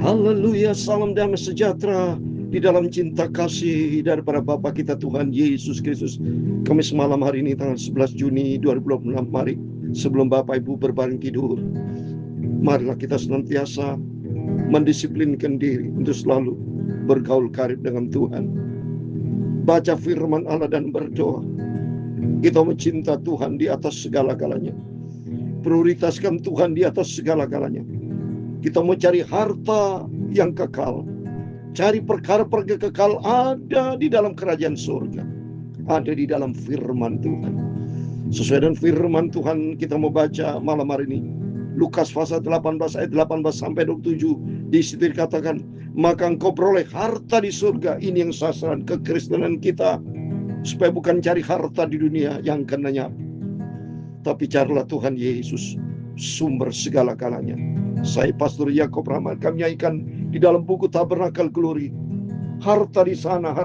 Haleluya, salam damai sejahtera di dalam cinta kasih daripada Bapa kita Tuhan Yesus Kristus. Kamis malam hari ini tanggal 11 Juni 2026. Mari sebelum Bapak Ibu berbaring tidur, marilah kita senantiasa mendisiplinkan diri untuk selalu bergaul karib dengan Tuhan. Baca firman Allah dan berdoa. Kita mencinta Tuhan di atas segala-galanya. Prioritaskan Tuhan di atas segala-galanya. Kita mau cari harta yang kekal. Cari perkara-perkara kekal ada di dalam kerajaan surga. Ada di dalam firman Tuhan. Sesuai dengan firman Tuhan kita mau baca malam hari ini. Lukas pasal 18 ayat 18 sampai 27. Di situ dikatakan, maka engkau peroleh harta di surga. Ini yang sasaran kekristenan kita. Supaya bukan cari harta di dunia yang kenanya, tapi carilah Tuhan Yesus, sumber segala-galanya. Saya Pastor Yakob Rahmat, kami nyanyikan di dalam buku Tabernakel Glory, harta di sana,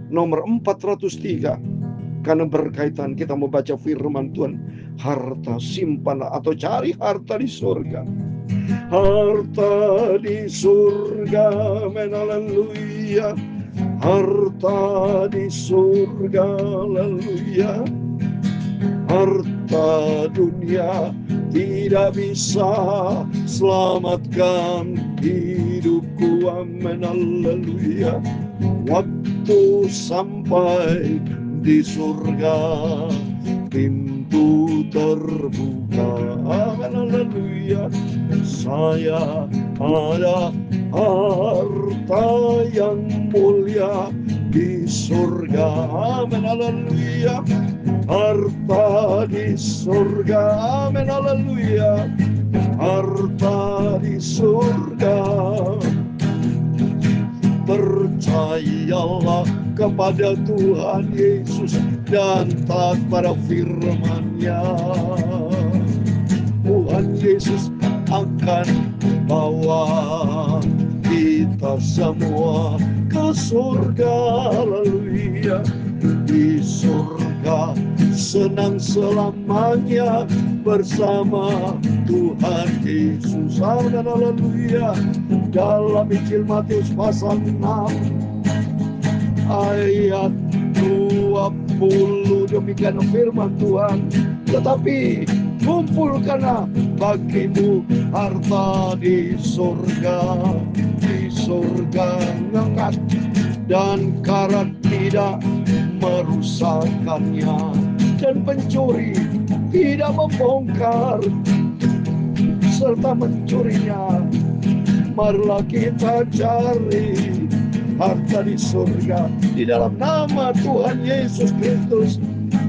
nomor 403. Karena berkaitan kita membaca firman Tuhan, harta simpanlah atau cari harta di surga. Harta di surga, amen, haleluya. Harta di surga, haleluya. Harta dunia tidak bisa selamatkan hidupku, amin, haleluya. Waktu sampai di surga, pintu terbuka, amin, haleluya. Saya ada harta yang mulia di surga, amin, haleluya. Harta di surga, amin, haleluya. Harta di surga. Percayalah kepada Tuhan Yesus dan taat pada firman-Nya. Tuhan Yesus akan bawa kita semua ke surga, haleluya. Di surga senang selamanya bersama Tuhan Yesus, amin, haleluya. Dalam Injil Matius pasal 6 ayat 20, demikian firman Tuhan. Tetapi kumpulkanlah bagimu harta di surga ngangkat dan karat tidak merusakkannya, dan pencuri tidak membongkar serta mencurinya. Marilah kita cari harta di surga di dalam nama Tuhan Yesus Kristus.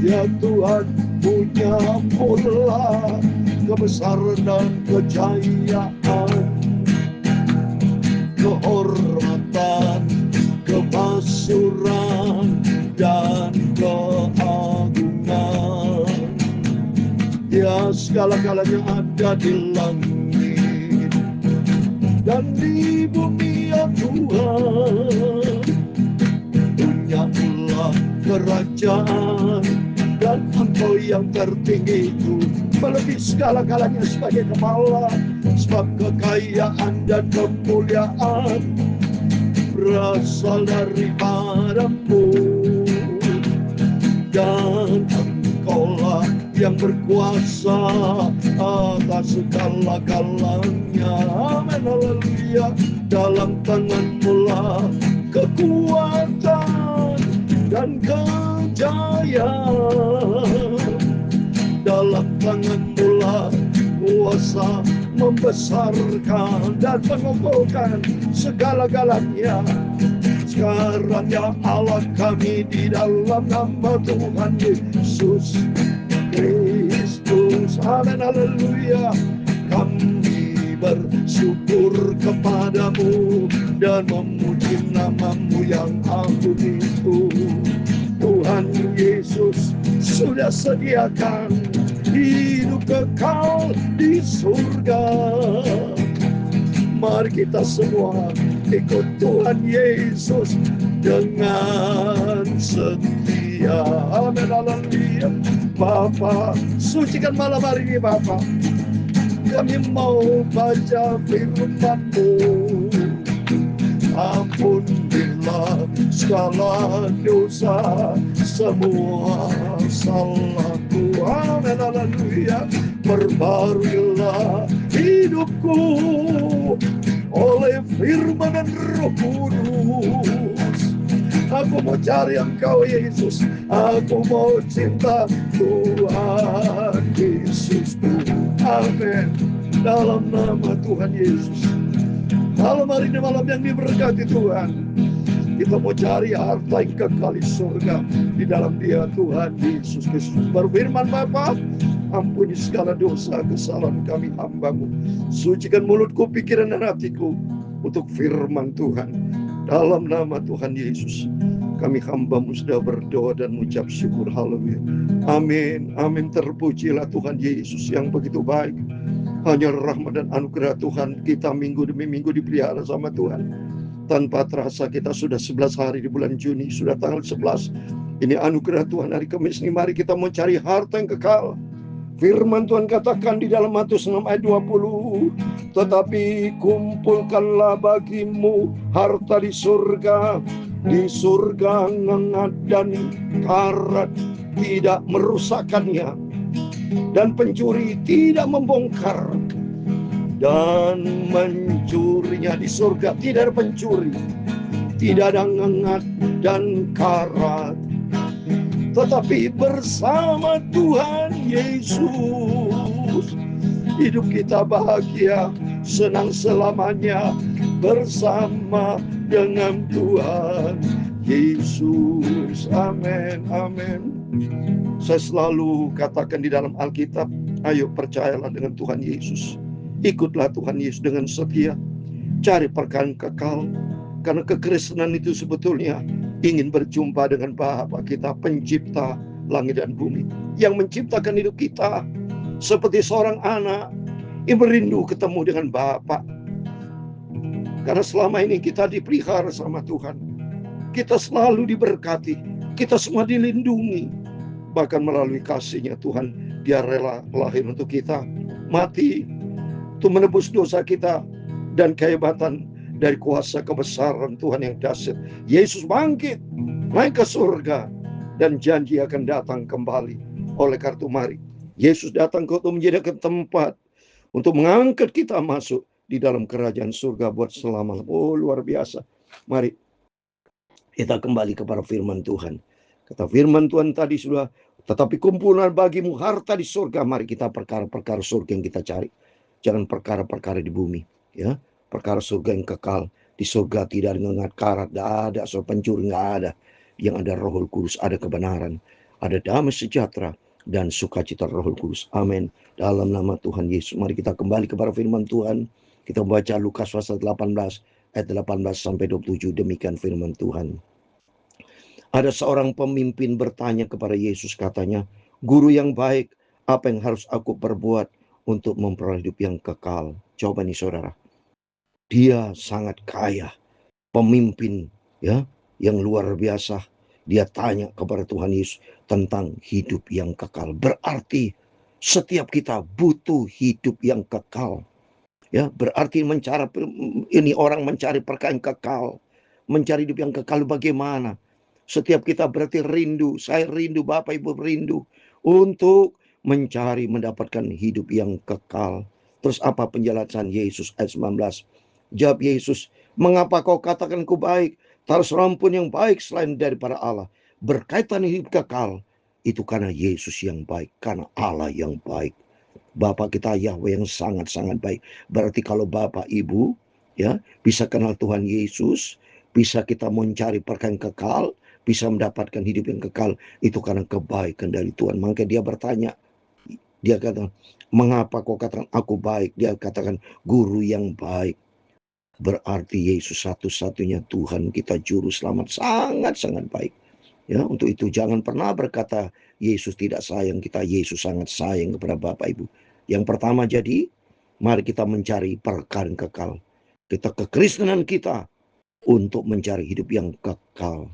Ya Tuhan, punya mula kebesaran dan kejayaan, kehormatan, kemasyuran dan keagungan. Ya, segala-galanya ada di langit dan di bumi, ya Tuhan. Punyalah kerajaan dan Engkau yang tertinggi itu melebihi segala-galanya sebagai kepala. Sebab kekayaan dan kemuliaan berasal daripadamu, dan Engkaulah yang berkuasa atas segala-galanya, amin, haleluya. Dalam tangan-Mu lah kekuatan dan kejayaan, dalam tangan-Mu lah kuasa membesarkan dan mengumpulkan segala-galanya. Sekarang ya Allah kami di dalam nama Tuhan Yesus Kristus, amin, haleluya. Kami bersyukur kepadamu dan memuji nama-Mu yang agung itu. Tuhan Yesus sudah sediakan hidup kekal di surga. Mari kita semua ikut Tuhan Yesus dengan setia, amin, haleluya. Bapa, sucikan malam hari ini Bapa. kami mau baca firman-Mu. Ampunilah segala dosa, semua salahku. Amin, haleluya. Perbaruilah hidupku oleh firman dan Roh Kudus. Aku mau cari Engkau Yesus, aku mau cinta Tuhan Yesusku. Amin. Dalam nama Tuhan Yesus. Malam hari ini malam yang diberkati Tuhan, kita mau cari harta yang kekal di surga di dalam Dia Tuhan Yesus Kristus. Berfirman Bapa, ampuni segala dosa kesalahan kami hamba-Mu. Sucikan mulutku, pikiran dan hatiku untuk firman Tuhan. Dalam nama Tuhan Yesus, kami hamba-Mu sudah berdoa dan mengucap syukur. Haleluya. Amin. Amin. Terpujilah Tuhan Yesus yang begitu baik. Hanya rahmat dan anugerah Tuhan kita minggu demi minggu dipelihara sama Tuhan. Tanpa terasa kita sudah 11 hari di bulan Juni, sudah tanggal 11. Ini anugerah Tuhan hari Kamis ini. Mari kita mencari harta yang kekal. Firman Tuhan katakan di dalam Matius 6 ayat 20, tetapi kumpulkanlah bagimu harta di surga. Di surga ngengat dan karat tidak merusakkannya, dan pencuri tidak membongkar dan mencurinya. Di surga tidak ada pencuri, tidak ada ngengat dan karat, tetapi bersama Tuhan Yesus hidup kita bahagia, senang selamanya bersama dengan Tuhan Yesus. Amin, amin. Saya selalu katakan di dalam Alkitab, ayo percayalah dengan Tuhan Yesus. Ikutlah Tuhan Yesus dengan setia. Cari perkara yang kekal. Karena kekristenan itu sebetulnya ingin berjumpa dengan Bapa kita, pencipta langit dan bumi, yang menciptakan hidup kita. Seperti seorang anak yang merindu ketemu dengan Bapa. Karena selama ini kita dipelihara sama Tuhan. Kita selalu diberkati. Kita semua dilindungi. Bahkan melalui kasih-Nya Tuhan, Dia rela lahir untuk kita, mati untuk menebus dosa kita, dan kehebatan dari kuasa kebesaran Tuhan yang dahsyat. Yesus bangkit, naik ke surga, dan janji akan datang kembali. Oleh karena itu mari, Yesus datang untuk menjadikan tempat untuk mengangkat kita masuk di dalam kerajaan surga buat selama-lamanya. Oh, luar biasa. Mari kita kembali kepada firman Tuhan. Kata firman Tuhan tadi sudah, tetapi kumpulan bagimu harta di surga. Mari kita perkara-perkara surga yang kita cari. Jangan perkara-perkara di bumi. Ya, perkara surga yang kekal. Di surga tidak ada ngengat karat, tidak ada soal pencuri, tidak ada. Yang ada Roh Kudus, ada kebenaran, ada damai sejahtera dan sukacita Roh Kudus. Amin. Dalam nama Tuhan Yesus, mari kita kembali kepada firman Tuhan. Kita membaca Lukas pasal 18 ayat 18 sampai 27. Demikian firman Tuhan. Ada seorang pemimpin bertanya kepada Yesus, katanya, "Guru yang baik, apa yang harus aku perbuat untuk memperoleh hidup yang kekal?" Coba nih saudara, dia sangat kaya, pemimpin ya, yang luar biasa. Dia tanya kepada Tuhan Yesus tentang hidup yang kekal. Berarti setiap kita butuh hidup yang kekal. Ya, berarti orang mencari perkara yang kekal, mencari hidup yang kekal bagaimana? Setiap kita berarti rindu, saya rindu, Bapak Ibu rindu untuk mencari mendapatkan hidup yang kekal. Terus apa penjelasan Yesus ayat 19? Jawab Yesus, "Mengapa kau katakan ku baik? Tak ada seorang pun yang baik selain daripada Allah." Berkaitan hidup kekal, itu karena Yesus yang baik, karena Allah yang baik. Bapak kita Yahweh yang sangat-sangat baik. Berarti kalau Bapak Ibu ya bisa kenal Tuhan Yesus, bisa kita mencari perkara yang kekal, bisa mendapatkan hidup yang kekal, itu karena kebaikan dari Tuhan. Maka dia bertanya, dia kata, "Mengapa kau katakan aku baik?" Dia katakan, "Guru yang baik." Berarti Yesus satu-satunya Tuhan kita juru selamat, sangat-sangat baik. Ya, untuk itu jangan pernah berkata Yesus tidak sayang kita. Yesus sangat sayang kepada Bapak Ibu. Yang pertama, jadi mari kita mencari perkara yang kekal. Kita kekristenan kita untuk mencari hidup yang kekal.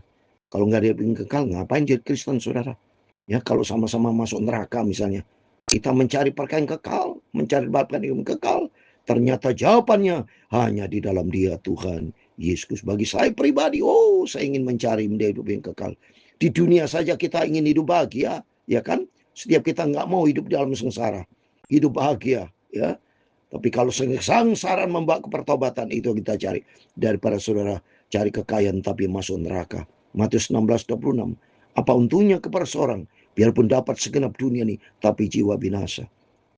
Kalau nggak ada hidup yang kekal, ngapain jadi Kristen, saudara? Ya, kalau sama-sama masuk neraka misalnya, kita mencari perkara yang kekal, mencari mendapatkan hidup yang kekal? Ternyata jawabannya hanya di dalam Dia, Tuhan Yesus. Bagi saya pribadi, saya ingin mencari hidup yang kekal. Di dunia saja kita ingin hidup bahagia, ya kan? Setiap kita nggak mau hidup di dalam sengsara, hidup bahagia, ya. Tapi kalau sengsara membawa ke pertobatan, itu yang kita cari. Daripada saudara cari kekayaan tapi masuk neraka. Matius 16:26. Apa untungnya kepada seorang, biarpun dapat segenap dunia ini, tapi jiwa binasa.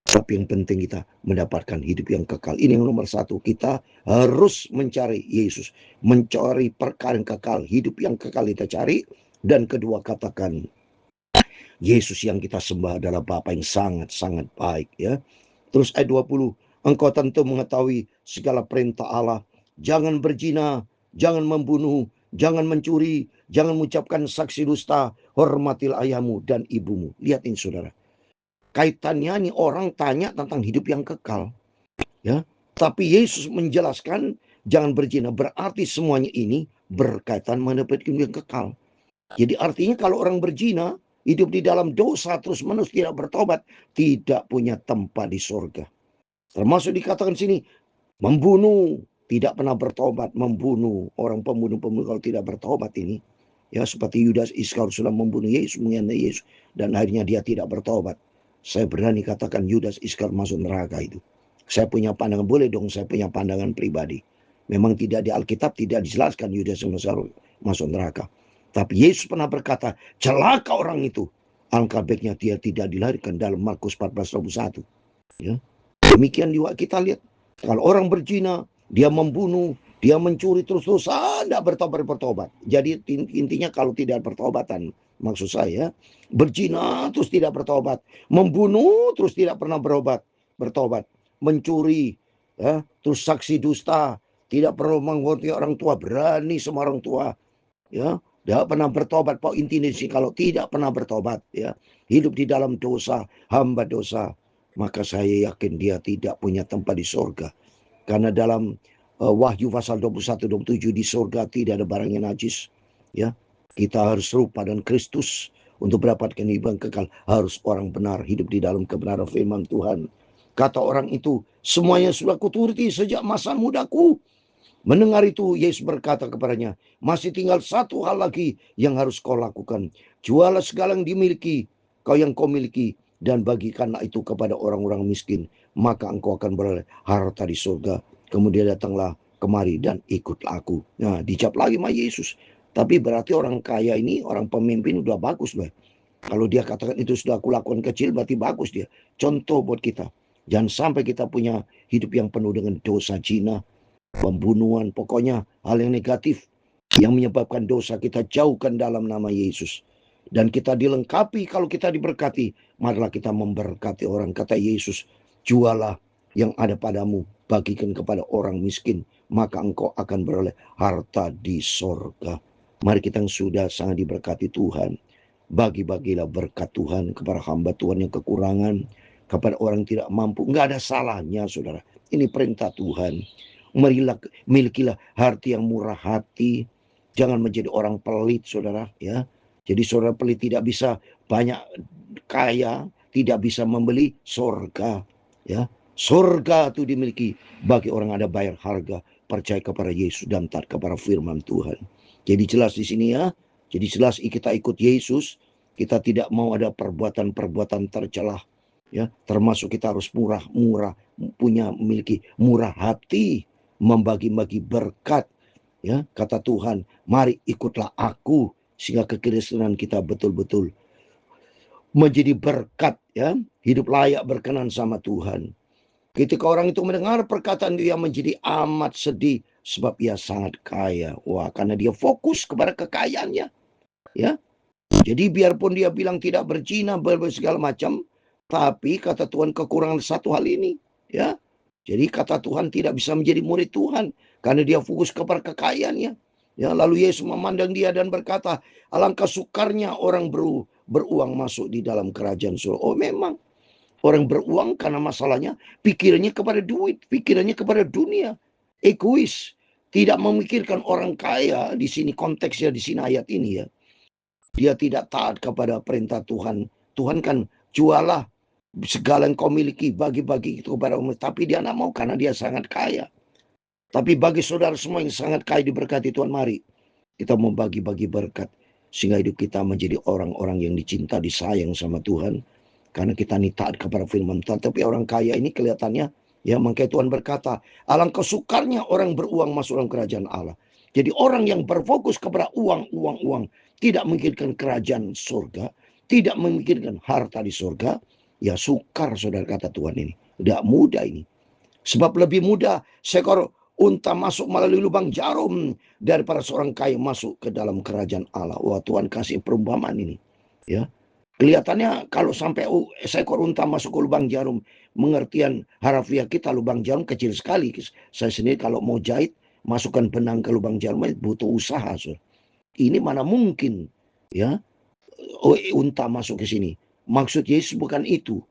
Tapi yang penting kita mendapatkan hidup yang kekal. Ini yang nomor satu. Kita harus mencari Yesus. Mencari perkara yang kekal. Hidup yang kekal kita cari. Dan kedua, katakan, Yesus yang kita sembah adalah Bapa yang sangat-sangat baik, ya. Terus ayat 20, engkau tentu mengetahui segala perintah Allah. Jangan berzina, jangan membunuh, jangan mencuri, jangan mengucapkan saksi dusta, hormatilah ayahmu dan ibumu. Lihat ini saudara. Kaitannya nih orang tanya tentang hidup yang kekal, ya. Tapi Yesus menjelaskan jangan berzina. Berarti semuanya ini berkaitan mendapat hidup yang kekal. Jadi artinya kalau orang berzina, hidup di dalam dosa terus-menerus tidak bertobat, tidak punya tempat di surga. Termasuk dikatakan sini, membunuh, tidak pernah bertobat, membunuh. Orang pembunuh-pembunuh kalau tidak bertobat ini, ya seperti Yudas Iskariot sudah membunuh Yesus, mengkhianati Yesus, dan akhirnya dia tidak bertobat. Saya berani katakan Yudas Iskariot masuk neraka itu. Saya punya pandangan, boleh dong saya punya pandangan pribadi. Memang tidak di Alkitab, tidak dijelaskan Yudas Iskariot masuk neraka. Tapi Yesus pernah berkata, celaka orang itu. Alangkah baiknya dia tidak dilahirkan, dalam Markus 14:21. Ya. Demikian juga kita lihat. Kalau orang berzina, dia membunuh, dia mencuri terus-terusan, tidak bertobat. Jadi intinya kalau tidak bertobatan, maksud saya, berzina terus tidak bertobat, membunuh terus tidak pernah bertobat, mencuri, ya, terus saksi dusta, tidak perlu menghormati orang tua, berani sama orang tua, ya. Tidak pernah bertobat. Pokok intinya sih kalau tidak pernah bertobat, ya, hidup di dalam dosa, hamba dosa, maka saya yakin dia tidak punya tempat di surga. Karena dalam Wahyu pasal 21-27 di surga tidak ada barang yang najis, ya. Kita harus serupa dan Kristus untuk mendapatkan hidup yang kekal. Harus orang benar, hidup di dalam kebenaran firman Tuhan. Kata orang itu, semuanya sudah kuturuti sejak masa mudaku. Mendengar itu, Yesus berkata kepadanya, masih tinggal satu hal lagi yang harus kau lakukan. Jualah segala yang dimiliki, yang kau miliki, dan bagikanlah itu kepada orang-orang miskin. Maka engkau akan beroleh harta di surga. Kemudian datanglah kemari dan ikutlah aku. Nah, dijawab lagi sama Yesus. Tapi berarti orang kaya ini, orang pemimpin udah bagus loh. Kalau dia katakan itu sudah aku lakukan kecil, berarti bagus dia. Contoh buat kita. Jangan sampai kita punya hidup yang penuh dengan dosa zina, pembunuhan, pokoknya hal yang negatif yang menyebabkan dosa kita jauhkan dalam nama Yesus. Dan kita dilengkapi kalau kita diberkati, marilah kita memberkati orang. Kata Yesus, jualah yang ada padamu, bagikan kepada orang miskin, maka engkau akan beroleh harta di sorga. Mari kita yang sudah sangat diberkati Tuhan, bagi-bagilah berkat Tuhan kepada hamba Tuhan yang kekurangan, kepada orang yang tidak mampu. Enggak ada salahnya saudara, ini perintah Tuhan. Milikilah hati yang murah hati. Jangan menjadi orang pelit saudara, ya. Jadi saudara pelit tidak bisa banyak kaya, tidak bisa membeli surga, ya. Surga itu dimiliki bagi orang ada bayar harga, percaya kepada Yesus dan taat kepada firman Tuhan. Jadi jelas di sini ya. Jadi jelas kita ikut Yesus, kita tidak mau ada perbuatan-perbuatan tercelah, ya. Termasuk kita harus murah, memiliki murah hati, membagi-bagi berkat, ya. Kata Tuhan, mari ikutlah aku, sehingga kekristenan kita betul-betul menjadi berkat, ya, hidup layak berkenan sama Tuhan. Ketika orang itu mendengar perkataan dia menjadi amat sedih sebab ia sangat kaya. Wah, karena dia fokus kepada kekayaannya, ya. Jadi biarpun dia bilang tidak berzina, segala macam, tapi kata Tuhan kekurangan satu hal ini, ya. Jadi kata Tuhan tidak bisa menjadi murid Tuhan karena dia fokus kepada kekayaannya. Ya, lalu Yesus memandang dia dan berkata, alangkah sukarnya orang beruang masuk di dalam kerajaan surga. Oh, memang orang beruang karena masalahnya pikirannya kepada duit, pikirannya kepada dunia, egois, tidak memikirkan orang kaya. Di sini konteksnya, di sini ayat ini ya. Dia tidak taat kepada perintah Tuhan. Tuhan kan jualah segala yang kau miliki bagi-bagi itu kepada umat. Tapi dia tidak mau karena dia sangat kaya. Tapi bagi saudara semua yang sangat kaya diberkati Tuhan, mari kita mau bagi-bagi berkat. Sehingga hidup kita menjadi orang-orang yang dicinta, disayang sama Tuhan. Karena kita ini taat kepada firman Tuhan. Tapi orang kaya ini kelihatannya, ya makanya Tuhan berkata, alangkah sukarnya orang beruang masuk dalam kerajaan Allah. Jadi orang yang berfokus kepada uang, tidak memikirkan kerajaan surga, tidak memikirkan harta di surga, ya sukar saudara kata Tuhan ini. Tidak mudah ini. Sebab lebih mudah seekor unta masuk melalui lubang jarum daripada seorang kaya masuk ke dalam kerajaan Allah. Wah, Tuhan kasih perumpamaan ini. Ya, kelihatannya kalau sampai seekor unta masuk ke lubang jarum, pengertian harafiah kita lubang jarum kecil sekali. Saya sendiri kalau mau jahit, masukkan benang ke lubang jarum butuh usaha. So. Ini mana mungkin, ya, unta masuk ke sini. Maksud Yesus bukan itu.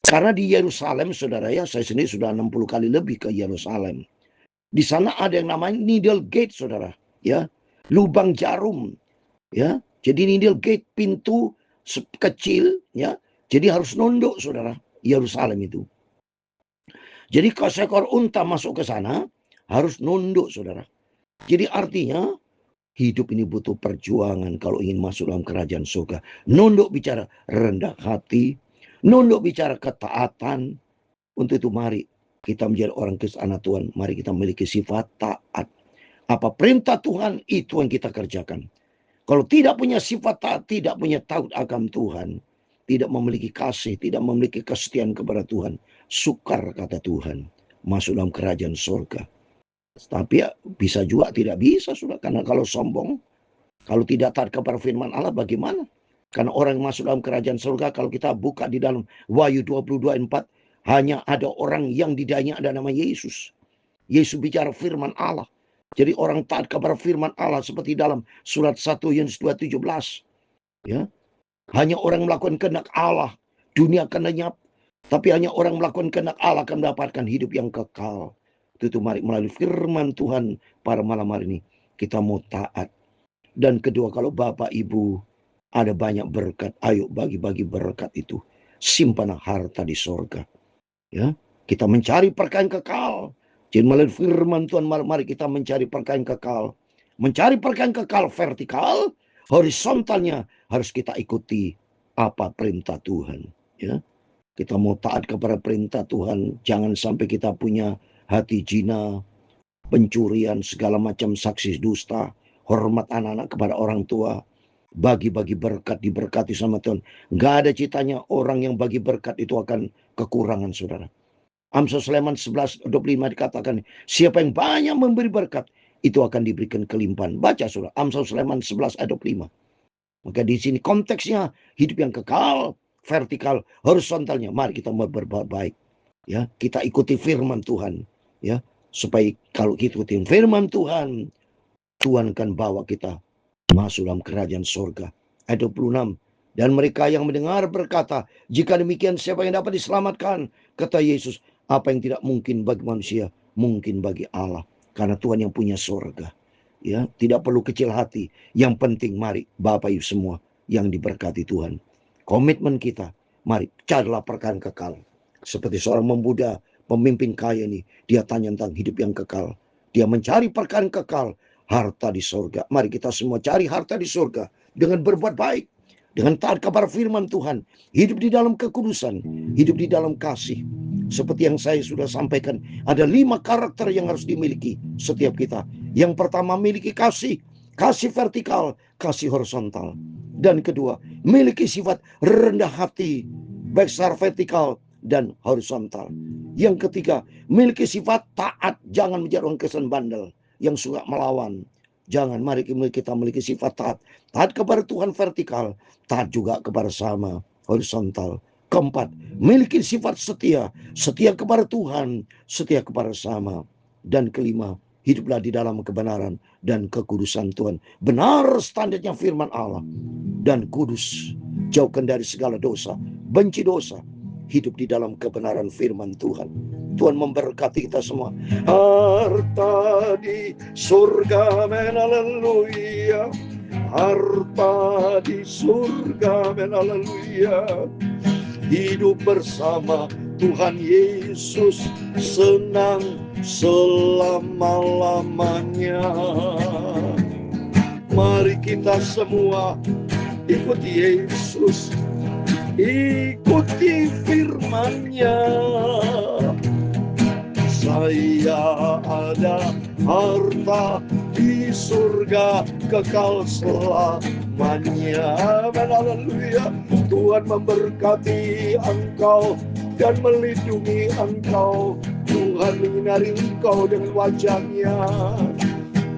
Karena di Yerusalem, saudara ya, saya sendiri sudah 60 kali lebih ke Yerusalem. Di sana ada yang namanya needle gate, saudara, ya, lubang jarum, ya. Jadi needle gate, pintu kecil, ya. Jadi harus nunduk, saudara, Yerusalem itu. Jadi kalau seekor unta masuk ke sana harus nunduk, saudara. Jadi artinya hidup ini butuh perjuangan kalau ingin masuk dalam kerajaan surga. Nunduk bicara rendah hati, nunduk bicara ketaatan. Untuk itu mari kita menjadi orang Kristus anak Tuhan. Mari kita memiliki sifat taat. Apa perintah Tuhan itu yang kita kerjakan. Kalau tidak punya sifat taat, tidak punya taat akan Tuhan, tidak memiliki kasih, tidak memiliki kesetiaan kepada Tuhan, sukar kata Tuhan masuk dalam kerajaan surga. Tapi ya bisa juga tidak bisa sudah. Karena kalau sombong, kalau tidak taat kepada firman Allah bagaimana? Karena orang yang masuk dalam kerajaan surga, kalau kita buka di dalam Wahyu 22:4, hanya ada orang yang di dalamnya ada nama Yesus. Yesus bicara firman Allah. Jadi orang taat kepada firman Allah seperti dalam surat 1 Yohanes 2:17. Ya. Hanya orang melakukan kehendak Allah, dunia akan lenyap. Tapi hanya orang melakukan kehendak Allah akan mendapatkan hidup yang kekal. Itu mari melalui firman Tuhan pada malam hari ini kita mau taat. Dan kedua, kalau Bapak Ibu ada banyak berkat, ayo bagi-bagi berkat itu. Simpan harta di sorga. Ya, kita mencari perkayaan kekal. Jadi melalui firman Tuhan, mari kita mencari perkayaan kekal. Mencari perkayaan kekal vertikal, horizontalnya harus kita ikuti apa perintah Tuhan. Ya, kita mau taat kepada perintah Tuhan. Jangan sampai kita punya hati jina, pencurian, segala macam saksi dusta, hormat anak-anak kepada orang tua, bagi-bagi berkat, diberkati sama Tuhan. Nggak ada ceritanya orang yang bagi berkat itu akan kekurangan, saudara. Amsal Sulaiman 11:25 dikatakan, siapa yang banyak memberi berkat, itu akan diberikan kelimpahan. Baca saudara, Amsal Sulaiman 11:25. Maka di sini konteksnya hidup yang kekal, vertikal, horizontalnya. Mari kita berbuat baik. Ya, kita ikuti firman Tuhan. Ya, supaya kalau kita ikuti firman Tuhan, Tuhan akan bawa kita masuk dalam kerajaan surga. Ayat 26. Dan mereka yang mendengar berkata, jika demikian siapa yang dapat diselamatkan? Kata Yesus, apa yang tidak mungkin bagi manusia, mungkin bagi Allah. Karena Tuhan yang punya surga. Ya, tidak perlu kecil hati. Yang penting mari Bapak Ibu semua yang diberkati Tuhan. Komitmen kita, mari carilah perkara kekal. Seperti seorang pemuda, pemimpin kaya ini, dia tanya tentang hidup yang kekal. Dia mencari perkara kekal, harta di surga. Mari kita semua cari harta di surga dengan berbuat baik, dengan taat kepada firman Tuhan, hidup di dalam kekudusan, hidup di dalam kasih. Seperti yang saya sudah sampaikan, ada 5 karakter yang harus dimiliki setiap kita. Yang pertama, miliki kasih, kasih vertikal, kasih horizontal. Dan kedua, miliki sifat rendah hati, baik secara vertikal dan horizontal. Yang ketiga, miliki sifat taat, jangan menjadi orang Kristen bandel yang suka melawan. Jangan, mari kita memiliki sifat taat. Taat kepada Tuhan vertikal, taat juga kepada sama horizontal. Keempat, miliki sifat setia. Setia kepada Tuhan, setia kepada sama. Dan kelima, hiduplah di dalam kebenaran dan kekudusan Tuhan. Benar standarnya firman Allah. Dan kudus, jauhkan dari segala dosa, benci dosa. Hidup di dalam kebenaran firman Tuhan. Tuhan memberkati kita semua. Harta di surga, men, haleluya. Harta di surga, men, haleluya. hidup bersama Tuhan Yesus, senang selama-lamanya. Mari kita semua ikuti Yesus, ikuti firman-Nya. Saya ada harta di surga kekal selamanya. Amin, haleluya. Tuhan memberkati engkau dan melindungi engkau. Tuhan menyinari engkau dengan wajah-Nya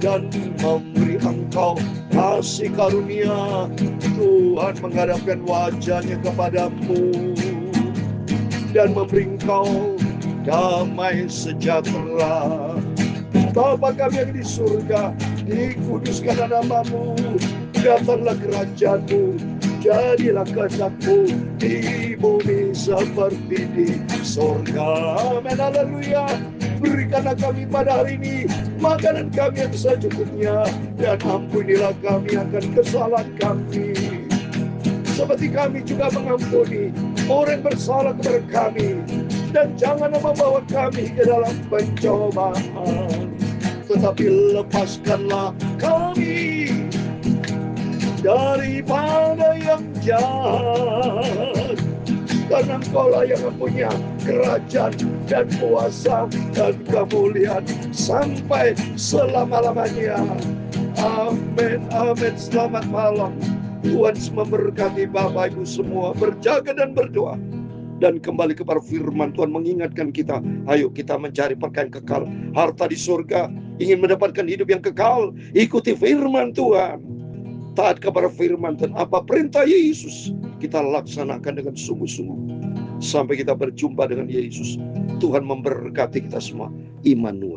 dan memberi engkau kasih karunia. Tuhan menghadapkan wajah-Nya kepadamu dan memberi engkau damai sejahtera. Bapa kami yang di surga, dikuduskan namamu, datanglah kerajaan-Mu, jadilah kehendak-Mu di bumi seperti di surga. Amin, haleluya. Berikanlah kami pada hari ini makanan kami yang secukupnya, dan ampunilah kami akan kesalahan kami, seperti kami juga mengampuni orang yang bersalah kepada kami. Dan janganlah membawa kami ke dalam pencobaan, tetapi lepaskanlah kami daripada yang jahat. Karena Engkau-lah yang mempunyai kerajaan dan kuasa dan kemuliaan sampai selama-lamanya. Amin, amin. Selamat malam. Tuhan memberkati Bapak Ibu semua. Berjaga dan berdoa. Dan kembali kepada firman Tuhan mengingatkan kita, ayo kita mencari perkayaan kekal, harta di surga. Ingin mendapatkan hidup yang kekal, ikuti firman Tuhan, taat kepada firman Tuhan. Apa perintah Yesus kita laksanakan dengan sungguh-sungguh sampai kita berjumpa dengan Yesus. Tuhan memberkati kita semua. Immanuel.